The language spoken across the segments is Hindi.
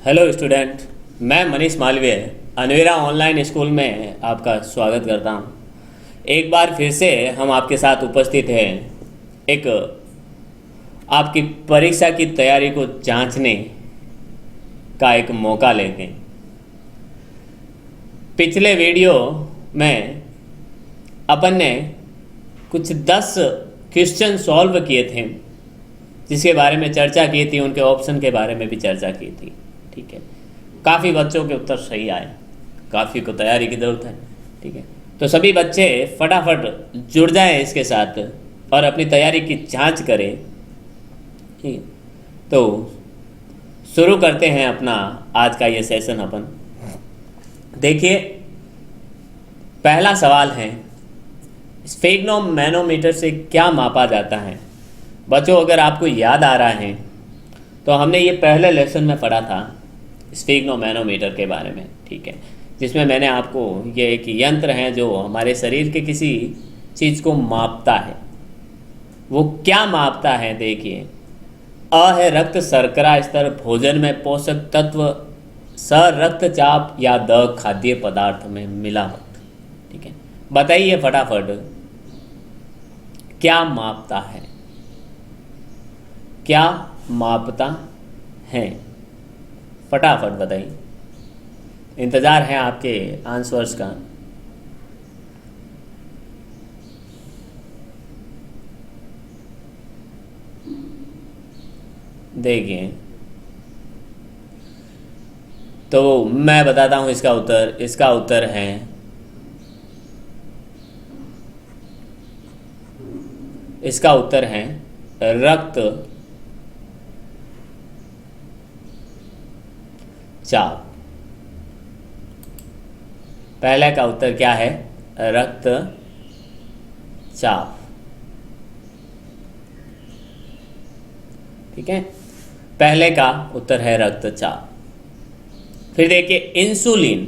हेलो स्टूडेंट, मैं मनीष मालवीय अनवीरा ऑनलाइन स्कूल में आपका स्वागत करता हूं। एक बार फिर से हम आपके साथ उपस्थित हैं एक आपकी परीक्षा की तैयारी को जांचने का एक मौका लेके। पिछले वीडियो में अपन ने कुछ 10 क्वेश्चन सॉल्व किए थे, जिसके बारे में चर्चा की थी, उनके ऑप्शन के बारे में भी चर्चा की थी। ठीक है, काफ़ी बच्चों के उत्तर सही आए, काफ़ी को तैयारी की ज़रूरत है। ठीक है, तो सभी बच्चे फटाफट जुड़ जाएं इसके साथ और अपनी तैयारी की जांच करें। ठीक है, तो शुरू करते हैं अपना आज का ये सेशन। अपन देखिए, पहला सवाल है, स्फेग्नोमैनोमीटर से क्या मापा जाता है? बच्चों, अगर आपको याद आ रहा है तो हमने ये पहले लेसन में पढ़ा था स्फेग्नोमैनोमीटर के बारे में। ठीक है, जिसमें मैंने आपको ये एक यंत्र है जो हमारे शरीर के किसी चीज़ को मापता है। वो क्या मापता है? देखिए, अ है रक्त शर्करा स्तर, भोजन में पोषक तत्व, स रक्तचाप, या द खाद्य पदार्थ में मिलावट। ठीक है, बताइए फटाफट, क्या मापता है? क्या मापता है? फटाफट बताइए, इंतज़ार है आपके आंसर्स का। देखिए, तो मैं बताता हूँ इसका उत्तर। इसका उत्तर है रक्त चाप। पहले का उत्तर क्या है? रक्त चाप। ठीक है, पहले का उत्तर है रक्तचाप। फिर देखिए, इंसुलिन,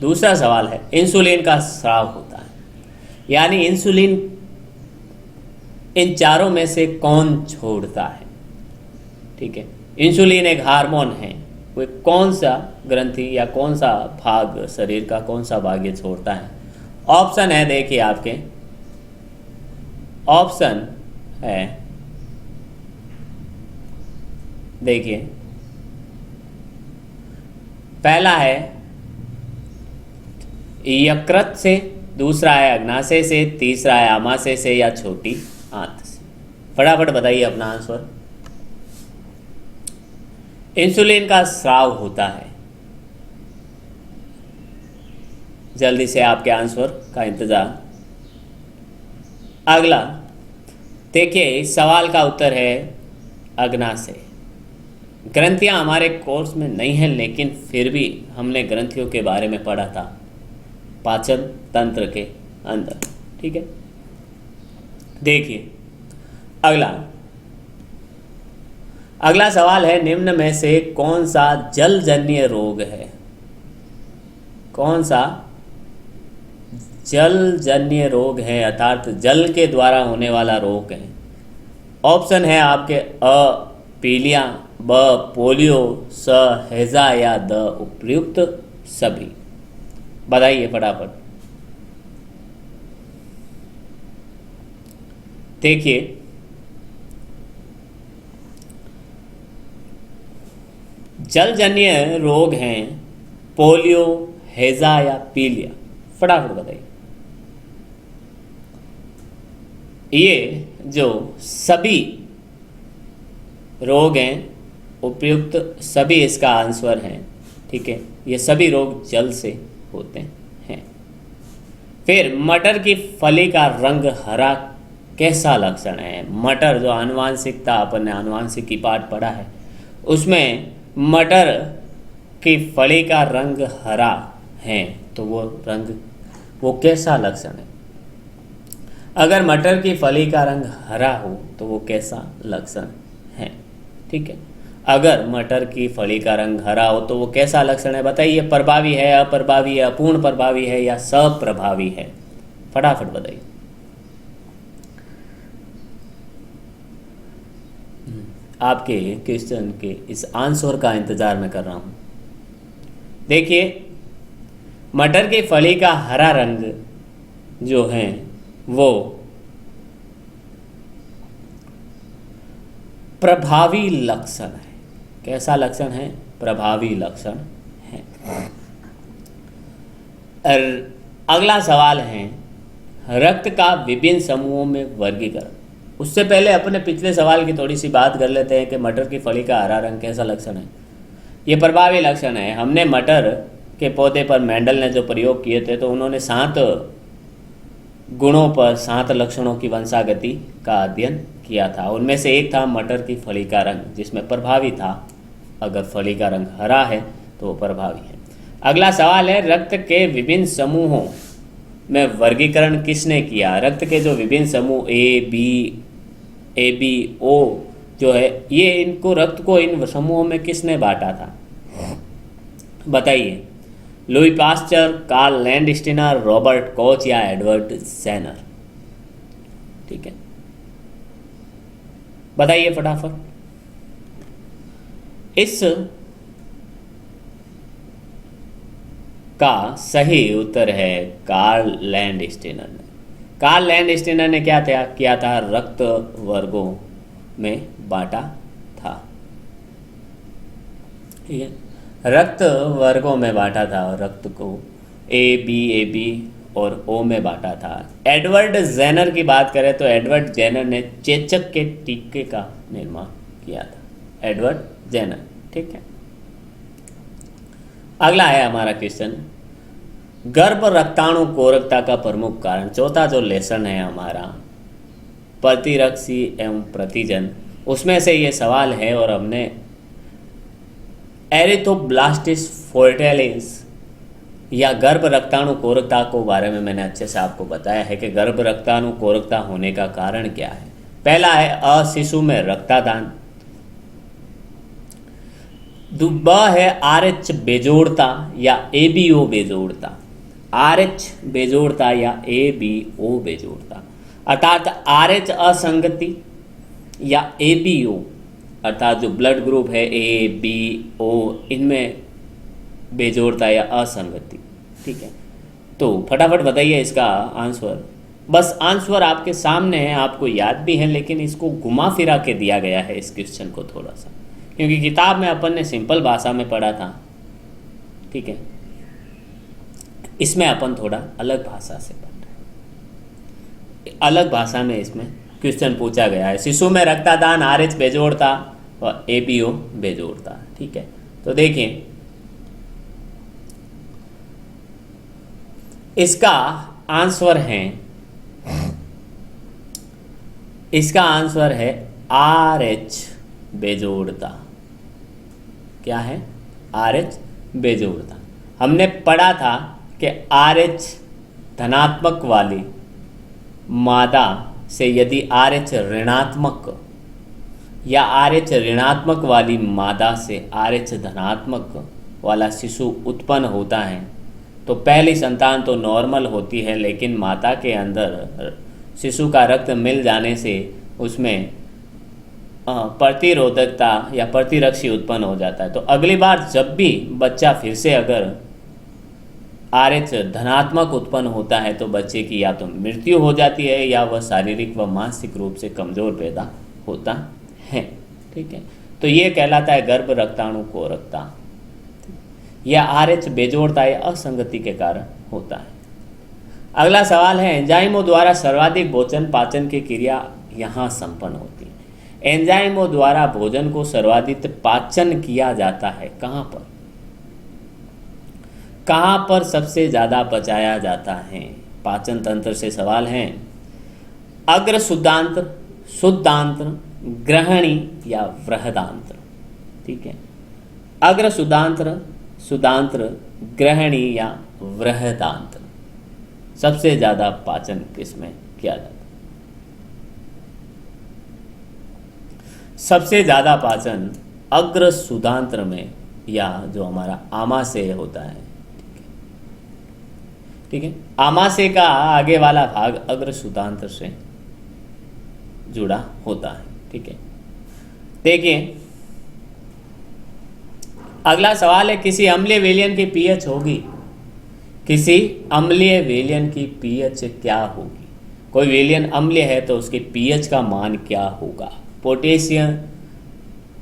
दूसरा सवाल है, इंसुलिन का स्राव होता है, यानी इंसुलिन इन चारों में से कौन छोड़ता है? ठीक है, इंसुलिन एक हार्मोन है, वो कौन सा ग्रंथि या कौन सा भाग, शरीर का कौन सा भाग ये छोड़ता है? ऑप्शन है, देखिए आपके ऑप्शन है, देखिए, पहला है यकृत से, दूसरा है अग्नाशय से, तीसरा है आमाशय से, या छोटी आंत से। फटाफट बताइए अपना आंसर। इंसुलिन का स्राव होता है। जल्दी से आपके आंसर का इंतजार। अगला देखिए, इस सवाल का उत्तर है अग्नाशय। ग्रंथियां हमारे कोर्स में नहीं है, लेकिन फिर भी हमने ग्रंथियों के बारे में पढ़ा था पाचन तंत्र के अंदर। ठीक है, देखिए अगला सवाल है, निम्न में से कौन सा जलजन्य रोग है? कौन सा जलजन्य रोग है, अर्थात जल के द्वारा होने वाला रोग है? ऑप्शन है आपके, अ पीलिया, ब पोलियो, स हैजा, या द उपर्युक्त सभी। बताइए फटाफट। देखिए, जलजन्य रोग हैं पोलियो, हैजा या पीलिया। फटाफट बताइए। ये जो सभी रोग हैं, उपयुक्त सभी इसका आंसर है। ठीक है, ये सभी रोग जल से होते हैं। फिर मटर की फली का रंग हरा कैसा लक्षण है? मटर, जो आनुवांशिकता, अपन ने आनुवांशिकी पाठ पढ़ा है, उसमें मटर की फली का रंग हरा है, तो वो कैसा लक्षण है? अगर मटर की फली का रंग हरा हो तो वो कैसा लक्षण है? ठीक है, अगर मटर की फली का रंग हरा हो तो वो कैसा लक्षण है? बताइए, प्रभावी है, अप्रभावी है, अपूर्ण प्रभावी है, या सप्रभावी है? फटाफट बताइए। आपके क्वेश्चन के इस आंसर का इंतज़ार मैं कर रहा हूँ। देखिए, मटर की फली का हरा रंग जो है वो प्रभावी लक्षण है। कैसा लक्षण है? प्रभावी लक्षण है। अगला सवाल है रक्त का विभिन्न समूहों में वर्गीकरण। उससे पहले अपने पिछले सवाल की थोड़ी सी बात कर लेते हैं कि मटर की फली का हरा रंग कैसा लक्षण है। ये प्रभावी लक्षण है। हमने मटर के पौधे पर मेंडल ने जो प्रयोग किए थे तो उन्होंने 7 गुणों पर 7 लक्षणों की वंशागति का अध्ययन किया था। उनमें से एक था मटर की फली का रंग, जिसमें प्रभावी था। अगर फली का रंग हरा है तो वो प्रभावी है। अगला सवाल है रक्त के विभिन्न समूहों में वर्गीकरण किसने किया? रक्त के जो विभिन्न समूह ए बी ओ जो है, ये इनको रक्त को इन समूहों में किसने बांटा था? बताइए। Louis Pasteur, Karl Landsteiner, Robert Koch या एडवर्ड जेनर? ठीक है, बताइए फटाफट। इस का सही उत्तर है कार्ल लैंडस्टीनर ने। कार्ल लैंडस्टीनर ने क्या किया था? रक्त वर्गों में बांटा था। ठीक है, रक्त वर्गों में बांटा था और रक्त को ए बी और ओ में बांटा था। एडवर्ड जेनर की बात करें तो एडवर्ड जेनर ने चेचक के टीके का निर्माण किया था। Edward Jenner. ठीक है, अगला है हमारा क्वेश्चन गर्भ रक्ताणु कोरकता का प्रमुख कारण। चौथा जो लेसन है हमारा प्रतिरक्षी एवं प्रतिजन, उसमें से ये सवाल है और हमने एरिथ्रोब्लास्टिस फोर्टिलिस या गर्भ रक्ताणु कोरकता को बारे में मैंने अच्छे से आपको बताया है कि गर्भ रक्ताणु कोरकता होने का कारण क्या है। पहला है अशिशु में रक्तदान। ब है RH बेजोड़ता या ABO बेजोड़ता। RH बेजोड़ता या ABO बेजोड़ता, अर्थात RH असंगति या ABO, अर्थात जो ब्लड ग्रुप है ABO, इनमें बेजोड़ता या असंगति। ठीक है, तो फटाफट बताइए इसका आंसर। बस आंसर आपके सामने है, आपको याद भी है, लेकिन इसको घुमा फिरा के दिया गया है इस क्वेश्चन को थोड़ा सा, क्योंकि किताब में अपन ने सिंपल भाषा में पढ़ा था। ठीक है, इसमें अपन थोड़ा अलग भाषा से पढ़ रहे हैं, अलग भाषा में इसमें क्वेश्चन पूछा गया है। शिशु में रक्तदान RH बेजोड़ता और ABO बेजोड़ता। ठीक है, तो देखिए इसका आंसर है RH बेजोड़ता। क्या है? RH बेजोड़ता। हमने पढ़ा था कि RH धनात्मक वाली मादा से यदि RH ऋणात्मक या RH ऋणात्मक वाली मादा से RH धनात्मक वाला शिशु उत्पन्न होता है तो पहली संतान तो नॉर्मल होती है, लेकिन माता के अंदर शिशु का रक्त मिल जाने से उसमें प्रतिरोधकता या प्रतिरक्षी उत्पन्न हो जाता है। तो अगली बार जब भी बच्चा फिर से अगर RH धनात्मक उत्पन्न होता है तो बच्चे की या तो मृत्यु हो जाती है या वह शारीरिक व मानसिक रूप से कमज़ोर पैदा होता है। ठीक है, तो ये कहलाता है गर्भ रक्ताणु कोरकता। यह RH बेजोड़ता या असंगति के कारण होता है। अगला सवाल है एंजाइमों द्वारा सर्वाधिक भोजन पाचन की क्रिया यहाँ संपन्न होती है। एंजाइमों द्वारा भोजन को सर्वाधिक पाचन किया जाता है कहाँ पर? कहाँ पर सबसे ज़्यादा पचाया जाता है? पाचन तंत्र से सवाल है। अग्र शुद्धांत्र, शुद्धांत्र, ग्रहणी या वृहदांत्र? ठीक है, अग्र शुद्धांत्र, शुद्धांत्र, ग्रहणी या वृहदांत्र, सबसे ज़्यादा पाचन किसमें किया जाता है? सबसे ज़्यादा पाचन अग्र शुद्धांत्र में या जो हमारा आमाशय होता है। ठीक है, आमाशय का आगे वाला भाग अग्र शुद्धांत्र से जुड़ा होता है। ठीक है, देखिए अगला सवाल है, किसी अम्लीय विलयन की पीएच होगी? किसी अम्लीय विलयन की पीएच क्या होगी? कोई विलयन अम्लीय है तो उसके पीएच का मान क्या होगा?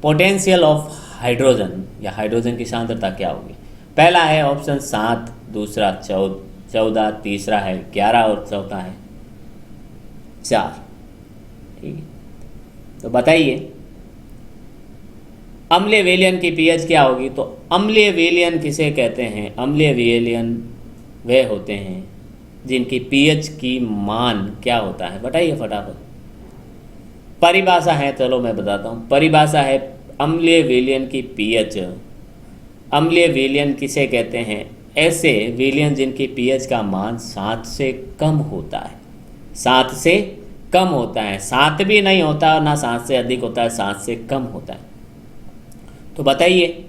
पोटेंशियल ऑफ हाइड्रोजन या हाइड्रोजन की सांद्रता क्या होगी? पहला है ऑप्शन 7, दूसरा 14, तीसरा है 11 और चौथा है 4। ठीक है, तो बताइए अम्लीय विलयन की पीएच क्या होगी? तो अम्लीय विलयन किसे कहते हैं? अम्लीय विलयन वे होते हैं जिनकी पीएच की मान क्या होता है? बताइए फटाफट। परिभाषा है, चलो मैं बताता हूँ। परिभाषा है अम्लीय विलयन की पीएच। अम्लीय विलयन किसे कहते हैं? ऐसे विलयन जिनकी पीएच का मान 7 से कम होता है। 7 से कम होता है, 7 भी नहीं होता और ना 7 से अधिक होता है, 7 से कम होता है। तो बताइए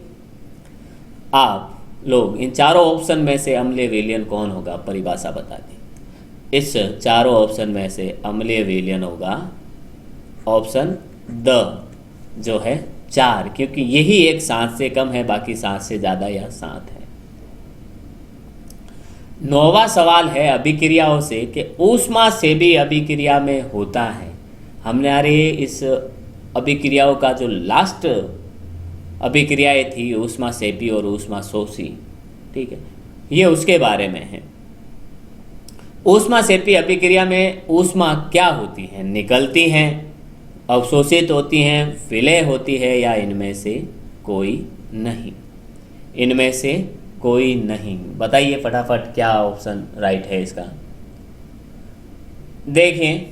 आप लोग इन चारों ऑप्शन में से अम्लीय विलयन कौन होगा? परिभाषा बता दी। इस चारों ऑप्शन में से अम्लीय विलयन होगा ऑप्शन द, जो है 4, क्योंकि यही एक 7 से कम है, बाकी 7 से ज़्यादा या 7 है। 9वां सवाल है अभिक्रियाओं से कि ऊष्मा से भी अभिक्रिया में होता है। हमने अरे इस अभिक्रियाओं का जो लास्ट अभिक्रियाएं थी ऊष्मा सेपी और ऊष्मा शोषी, ठीक है, ये उसके बारे में है। ऊष्मा सेपी अभिक्रिया में ऊष्मा क्या होती है? निकलती हैं, अवशोषित होती हैं, विलय होती है, या इनमें से कोई नहीं? इनमें से कोई नहीं। बताइए फटाफट क्या ऑप्शन राइट है इसका। देखिए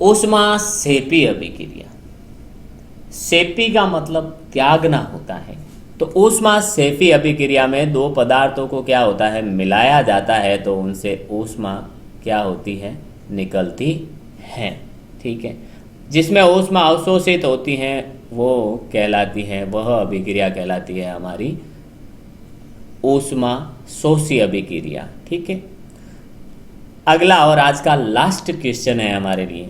ऊष्मा सेपी अभिक्रिया, सेपी का मतलब त्यागना होता है। तो ऊष्मा सेपी अभिक्रिया में दो पदार्थों को क्या होता है? मिलाया जाता है, तो उनसे ऊष्मा क्या होती है? निकलती है। ठीक है, जिसमें ऊष्मा अवशोषित होती हैं वो कहलाती है, वह अभिक्रिया कहलाती है हमारी ऊष्मा शोषी अभिक्रिया। ठीक है, अगला और आज का लास्ट क्वेश्चन है हमारे लिए,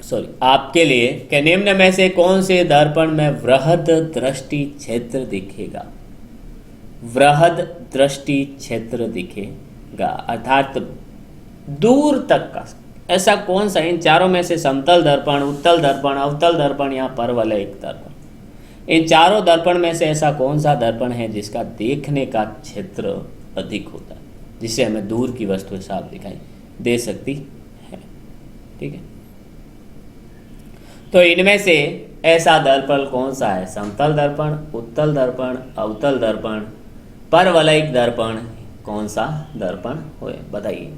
सॉरी आपके लिए, कि निम्न में से कौन से दर्पण में वृहद दृष्टि क्षेत्र दिखेगा? वृहद दृष्टि क्षेत्र दिखेगा, अर्थात दूर तक का। ऐसा कौन सा? इन चारों में से समतल दर्पण, उत्तल दर्पण, अवतल दर्पण या परवलयिक दर्पण, इन चारों दर्पण में से ऐसा कौन सा दर्पण है जिसका देखने का क्षेत्र अधिक होता है, जिससे हमें दूर की वस्तु साफ दिखाई दे सकती है? ठीक है, तो इनमें से ऐसा दर्पण कौन सा है? समतल दर्पण, उत्तल दर्पण, अवतल दर्पण, परवलयिक दर्पण, कौन सा दर्पण होए? बताइए।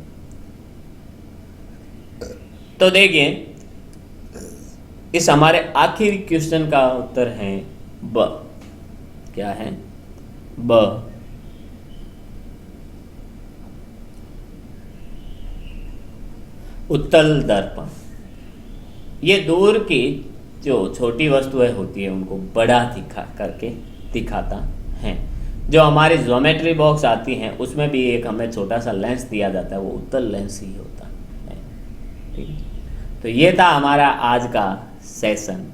तो देखिए इस हमारे आखिरी क्वेश्चन का उत्तर है ब। क्या है? ब। उत्तल दर्पण ये दूर की जो छोटी वस्तुएं होती है उनको बड़ा दिखाता है। जो हमारी ज्योमेट्री बॉक्स आती हैं उसमें भी एक हमें छोटा सा लेंस दिया जाता है, वो उत्तल लेंस ही होता है। ठीक है, तो ये था हमारा आज का सेशन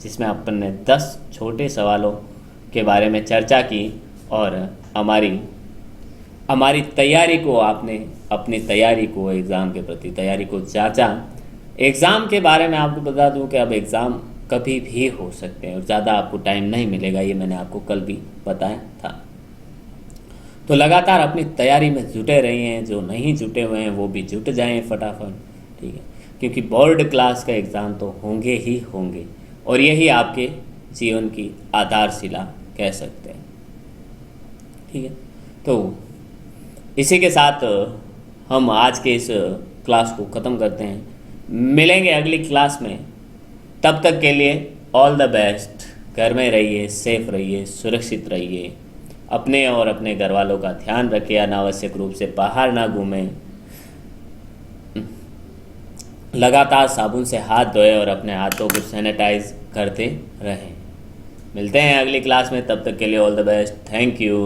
जिसमें अपन ने 10 छोटे सवालों के बारे में चर्चा की और हमारी तैयारी को, आपने अपनी तैयारी को, एग्ज़ाम के प्रति तैयारी को जांचा। एग्ज़ाम के बारे में आपको बता दूं कि अब एग्ज़ाम कभी भी हो सकते हैं और ज़्यादा आपको टाइम नहीं मिलेगा, ये मैंने आपको कल भी बताया था। तो लगातार अपनी तैयारी में जुटे रहिए, जो नहीं जुटे हुए हैं वो भी जुट जाएं फटाफट। ठीक है, क्योंकि बोर्ड क्लास का एग्ज़ाम तो होंगे ही होंगे और यही आपके जीवन की आधारशिला कह सकते हैं। ठीक है, तो इसी के साथ हम आज के इस क्लास को ख़त्म करते हैं। मिलेंगे अगली क्लास में, तब तक के लिए ऑल द बेस्ट। घर में रहिए, सेफ रहिए, सुरक्षित रहिए, अपने और अपने घर वालों का ध्यान रखिए, अनावश्यक रूप से बाहर ना घूमें, लगातार साबुन से हाथ धोएं और अपने हाथों को सैनिटाइज करते रहें। मिलते हैं अगली क्लास में, तब तक के लिए all the best. Thank you.